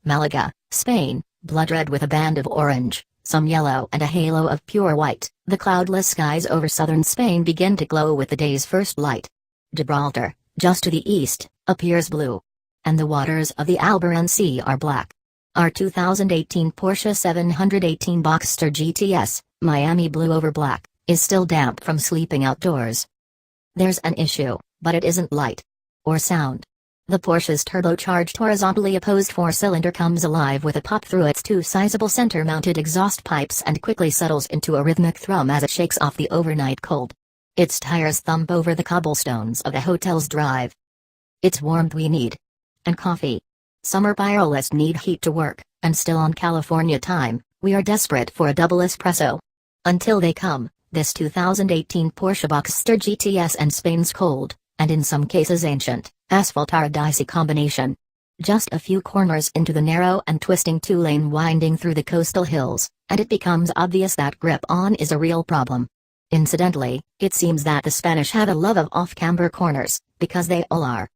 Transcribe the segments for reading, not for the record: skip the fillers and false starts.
Malaga, Spain, blood red with a band of orange, some yellow and a halo of pure white. The cloudless skies over southern Spain begin to glow with the day's first light. Gibraltar, just to the east, appears blue. And the waters of the Alboran Sea are black. Our 2018 Porsche 718 Boxster GTS, Miami blue over black, is still damp from sleeping outdoors. There's an issue, but it isn't light or sound. The Porsche's turbocharged horizontally opposed four-cylinder comes alive with a pop through its two sizable center-mounted exhaust pipes and quickly settles into a rhythmic thrum as it shakes off the overnight cold. Its tires thump over the cobblestones of the hotel's drive. It's warmth we need. And coffee. Summer biologists need heat to work, and still on California time, we are desperate for a double espresso. Until they come, this 2018 Porsche Boxster GTS and Spain's cold, and in some cases ancient, asphalt are a dicey combination. Just a few corners into the narrow and twisting two-lane winding through the coastal hills, and it becomes obvious that grip-on is a real problem. Incidentally, it seems that the Spanish have a love of off-camber corners, because they all are.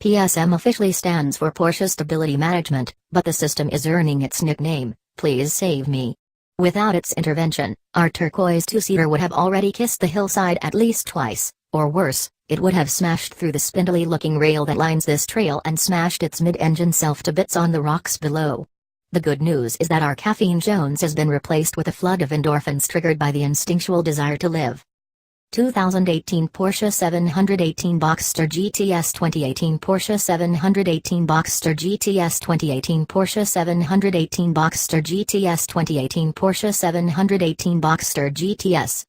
PSM officially stands for Porsche Stability Management, but the system is earning its nickname, Please Save Me. Without its intervention, our turquoise two-seater would have already kissed the hillside at least twice, or worse, it would have smashed through the spindly-looking rail that lines this trail and smashed its mid-engine self to bits on the rocks below. The good news is that our caffeine Jones has been replaced with a flood of endorphins triggered by the instinctual desire to live. 2018 Porsche 718 Boxster GTS 2018 Porsche 718 Boxster GTS 2018 Porsche 718 Boxster GTS 2018 Porsche 718 Boxster GTS.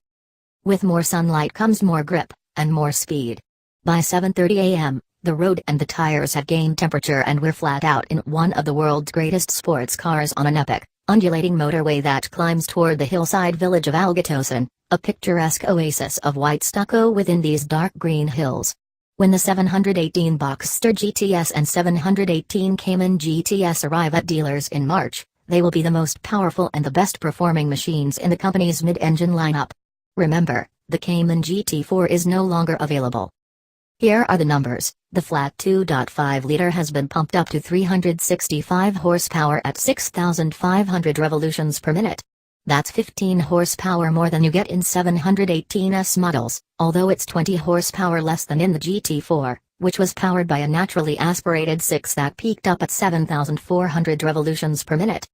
With more sunlight comes more grip, and more speed. By 7:30 a.m., the road and the tires have gained temperature and we're flat out in one of the world's greatest sports cars on an epic, undulating motorway that climbs toward the hillside village of Algetosan, a picturesque oasis of white stucco within these dark green hills. When the 718 Boxster GTS and 718 Cayman GTS arrive at dealers in March, they will be the most powerful and the best performing machines in the company's mid-engine lineup. Remember, the Cayman GT4 is no longer available. Here are the numbers. The flat 2.5-liter has been pumped up to 365 horsepower at 6,500 revolutions per minute. That's 15 horsepower more than you get in 718S models, although it's 20 horsepower less than in the GT4, which was powered by a naturally aspirated 6 that peaked up at 7,400 revolutions per minute.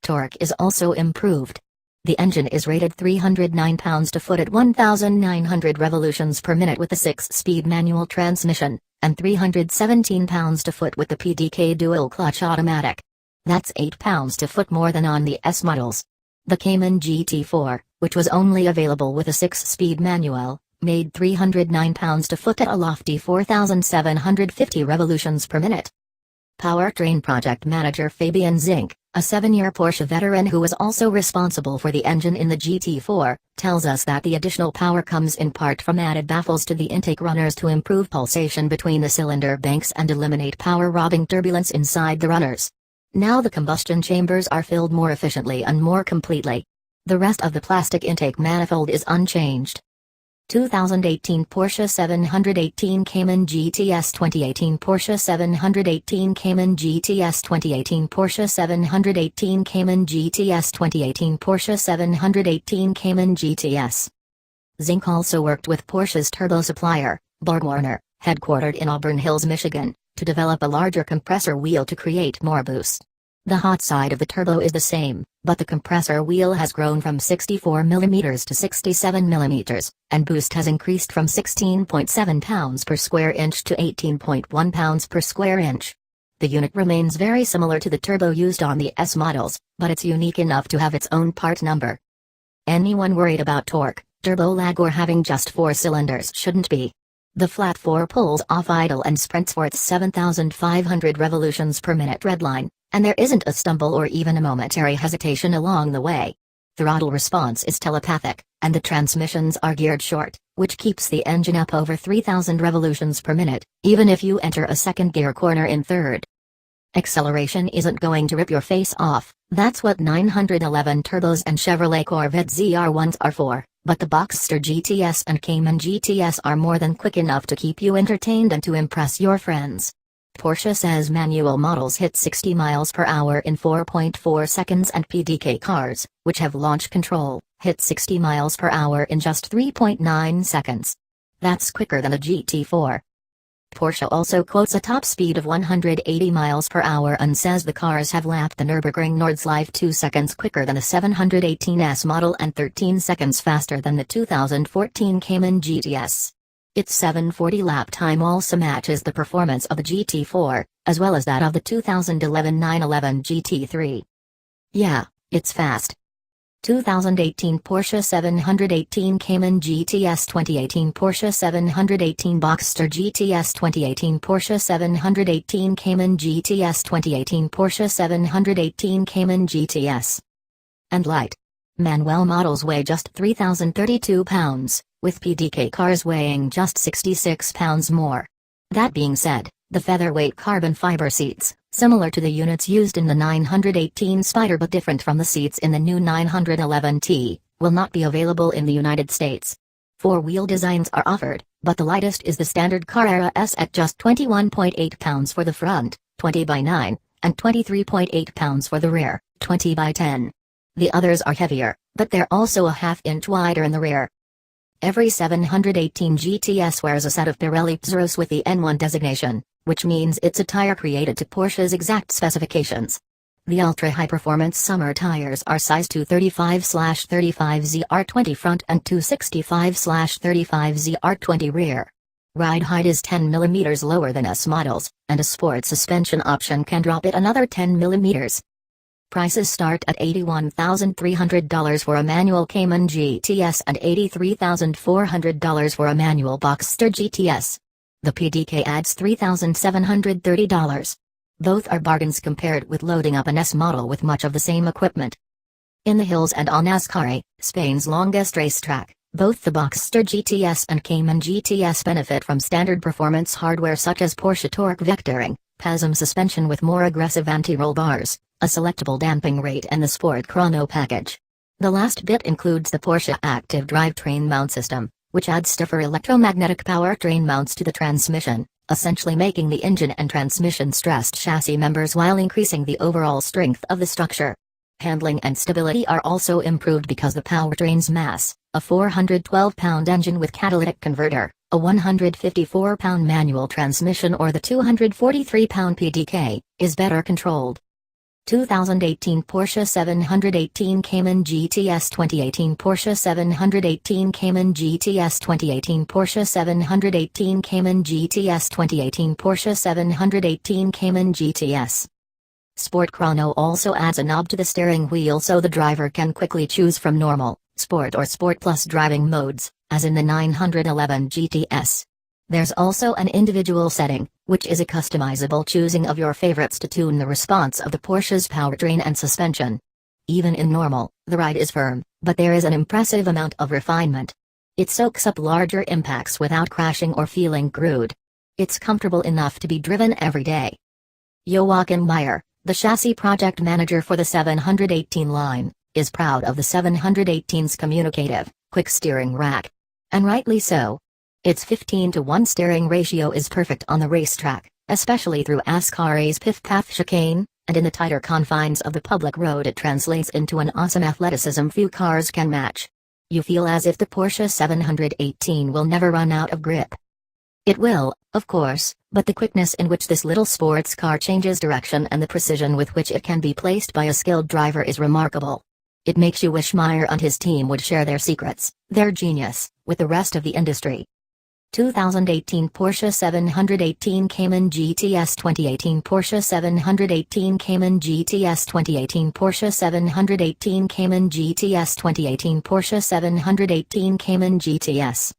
Torque is also improved. The engine is rated 309 pounds-to-foot at 1,900 revolutions per minute with the 6-speed manual transmission, and 317 pounds-to-foot with the PDK dual-clutch automatic. That's 8 pounds-to-foot more than on the S models. The Cayman GT4, which was only available with a 6-speed manual, made 309 pounds-to-foot at a lofty 4,750 revolutions per minute. Powertrain project manager Fabian Zink, a 7-year Porsche veteran who was also responsible for the engine in the GT4, tells us that the additional power comes in part from added baffles to the intake runners to improve pulsation between the cylinder banks and eliminate power-robbing turbulence inside the runners. Now the combustion chambers are filled more efficiently and more completely. The rest of the plastic intake manifold is unchanged. 2018 Porsche 718 Cayman GTS 2018 Porsche 718 Cayman GTS 2018 Porsche 718 Cayman GTS 2018 Porsche 718 Cayman GTS. Zink also worked with Porsche's turbo supplier, BorgWarner, headquartered in Auburn Hills, Michigan, to develop a larger compressor wheel to create more boost. The hot side of the turbo is the same, but the compressor wheel has grown from 64 mm to 67 mm, and boost has increased from 16.7 pounds per square inch to 18.1 pounds per square inch. The unit remains very similar to the turbo used on the S models, but it's unique enough to have its own part number. Anyone worried about torque, turbo lag or having just 4 cylinders shouldn't be. The flat 4 pulls off idle and sprints for its 7,500 revolutions per minute redline, and there isn't a stumble or even a momentary hesitation along the way. Throttle response is telepathic, and the transmissions are geared short, which keeps the engine up over 3,000 revolutions per minute, even if you enter a second gear corner in third. Acceleration isn't going to rip your face off, that's what 911 turbos and Chevrolet Corvette ZR1s are for, but the Boxster GTS and Cayman GTS are more than quick enough to keep you entertained and to impress your friends. Porsche says manual models hit 60 miles per hour in 4.4 seconds and PDK cars, which have launch control, hit 60 miles per hour in just 3.9 seconds. That's quicker than a GT4. Porsche also quotes a top speed of 180 miles per hour and says the cars have lapped the Nürburgring Nordschleife 2 seconds quicker than the 718S model and 13 seconds faster than the 2014 Cayman GTS. Its 740 lap time also matches the performance of the GT4, as well as that of the 2011 911 GT3. Yeah, it's fast. 2018 Porsche 718 Cayman GTS 2018 Porsche 718 Boxster GTS 2018 Porsche 718 Cayman GTS 2018 Porsche 718 Cayman GTS. And light. Manuel models weigh just 3,032 pounds, with PDK cars weighing just 66 pounds more. That being said, the featherweight carbon fiber seats, similar to the units used in the 918 Spider but different from the seats in the new 911T, will not be available in the United States. Four-wheel designs are offered, but the lightest is the standard Carrera S at just 21.8 pounds for the front, 20 by 9, and 23.8 pounds for the rear, 20 by 10. The others are heavier, but they're also a half-inch wider in the rear. Every 718 GTS wears a set of Pirelli Pzeros with the N1 designation, which means it's a tire created to Porsche's exact specifications. The ultra-high-performance summer tires are size 235/35ZR20 front and 265/35ZR20 rear. Ride height is 10 mm lower than S models, and a sport suspension option can drop it another 10 mm. Prices start at $81,300 for a manual Cayman GTS and $83,400 for a manual Boxster GTS. The PDK adds $3,730. Both are bargains compared with loading up an S model with much of the same equipment. In the hills and on Ascari, Spain's longest racetrack, both the Boxster GTS and Cayman GTS benefit from standard performance hardware such as Porsche torque vectoring, PASM suspension with more aggressive anti-roll bars, a selectable damping rate and the Sport Chrono package. The last bit includes the Porsche Active Drivetrain mount system, which adds stiffer electromagnetic powertrain mounts to the transmission, essentially making the engine and transmission stressed chassis members while increasing the overall strength of the structure. Handling and stability are also improved because the powertrain's mass, a 412-pound engine with catalytic converter, a 154-pound manual transmission or the 243-pound PDK, is better controlled. 2018 Porsche 718 Cayman GTS 2018 Porsche 718 Cayman GTS 2018 Porsche 718 Cayman GTS 2018 Porsche 718 Cayman GTS. Sport Chrono also adds a knob to the steering wheel so the driver can quickly choose from normal, Sport or Sport Plus driving modes, as in the 911 GTS. There's also an individual setting, which is a customizable choosing of your favorites to tune the response of the Porsche's powertrain and suspension. Even in normal, the ride is firm, but there is an impressive amount of refinement. It soaks up larger impacts without crashing or feeling crude. It's comfortable enough to be driven every day. Joachim Meyer, the chassis project manager for the 718 line, is proud of the 718's communicative, quick steering rack. And rightly so. Its 15-to-1 steering ratio is perfect on the racetrack, especially through Ascari's Pif-Paf chicane, and in the tighter confines of the public road it translates into an awesome athleticism few cars can match. You feel as if the Porsche 718 will never run out of grip. It will, of course, but the quickness in which this little sports car changes direction and the precision with which it can be placed by a skilled driver is remarkable. It makes you wish Meyer and his team would share their secrets, their genius, with the rest of the industry. 2018 Porsche 718 Cayman GTS 2018 Porsche 718 Cayman GTS 2018 Porsche 718 Cayman GTS 2018 Porsche 718 Cayman GTS.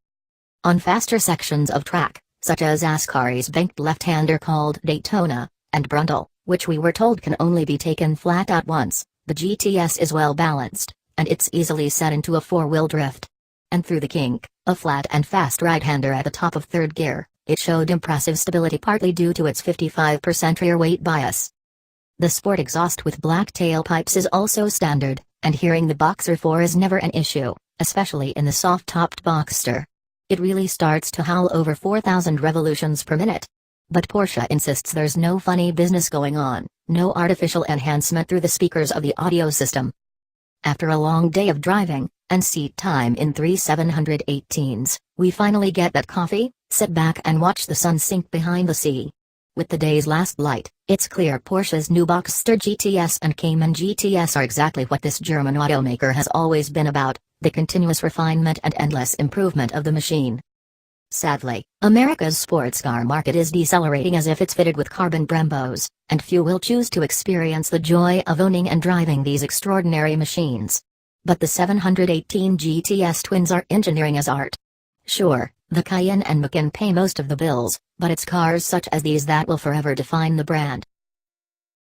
On faster sections of track, such as Ascari's banked left-hander called Daytona, and Brundle, which we were told can only be taken flat out once, the GTS is well balanced, and it's easily set into a four-wheel drift. And through the kink, a flat and fast right-hander at the top of third gear, it showed impressive stability partly due to its 55% rear weight bias. The sport exhaust with black tailpipes is also standard, and hearing the Boxer 4 is never an issue, especially in the soft-topped Boxster. It really starts to howl over 4,000 revolutions per minute. But Porsche insists there's no funny business going on, no artificial enhancement through the speakers of the audio system. After a long day of driving, and seat time in three 718s, we finally get that coffee, sit back and watch the sun sink behind the sea. With the day's last light, it's clear Porsche's new Boxster GTS and Cayman GTS are exactly what this German automaker has always been about, the continuous refinement and endless improvement of the machine. Sadly, America's sports car market is decelerating as if it's fitted with carbon Brembos, and few will choose to experience the joy of owning and driving these extraordinary machines. But the 718 GTS twins are engineering as art. Sure, the Cayenne and Macan pay most of the bills, but it's cars such as these that will forever define the brand.